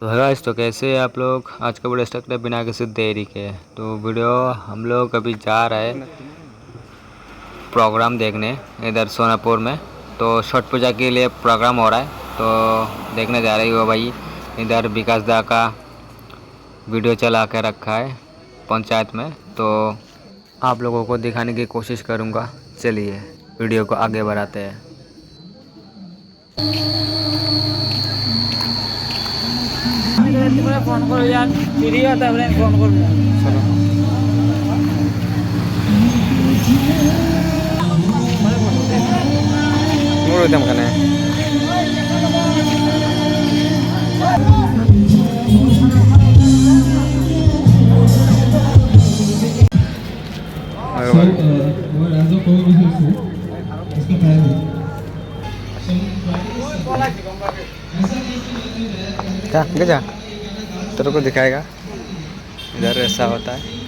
तो गाइस, तो कैसे हैं आप लोग। आज का वीडियो स्टार्ट बिना किसी देरी के। तो वीडियो हम लोग अभी जा रहे हैं प्रोग्राम देखने इधर सोनापुर में। तो छठ पूजा के लिए प्रोग्राम हो रहा है, तो देखने जा रही हो भाई। इधर विकास दा का वीडियो चला के रखा है पंचायत में, तो आप लोगों को दिखाने की कोशिश करूँगा। चलिए वीडियो को आगे बढ़ाते हैं। फोन करो यार, फ्री होता है फोन करो। जा तेरे को दिखाएगा इधर ऐसा होता है।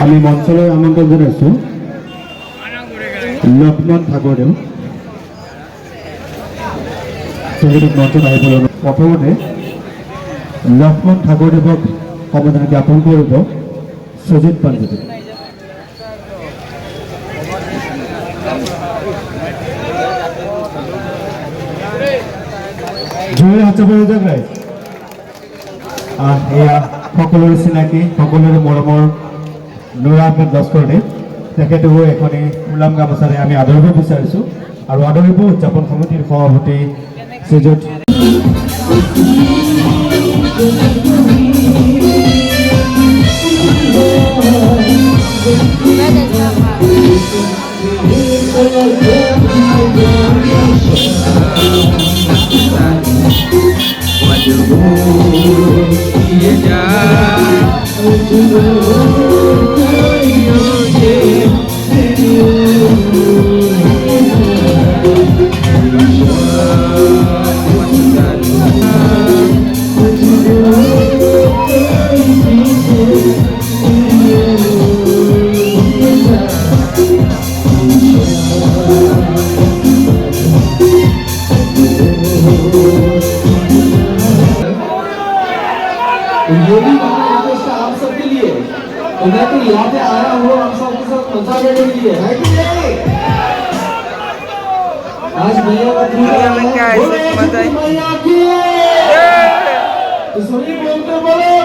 আমি মঞ্চলৈ আমন্ত্ৰণ জনাইছোঁ লক্ষ্মণ ঠাকুৰদেৱ। তেখেতক মঞ্চত আহিবলৈ প্ৰথমতে লক্ষ্মণ ঠাকুৰদেৱক সম্বোধনা জ্ঞাপন কৰিব সুজিত পাণ্ডেয়ে। জয় হাতচাপৰি যাক ৰাইজ। এয়া সকলোৰে চিনাকি, সকলোৰে মৰমৰ নুৰা আহমেদ লস্কৰদেৱ। তেখেতকো এখনি উলাম গামোচাৰে আমি আদৰিব বিচাৰিছোঁ আৰু আদৰিব উদযাপন সমিতিৰ সভাপতি শ্ৰীযুত मैं तो यहाँ पे आया हूँ आप सबके साथ मजा लेने के लिए, है कि नहीं? आज भैया तो सभी बोलते बोले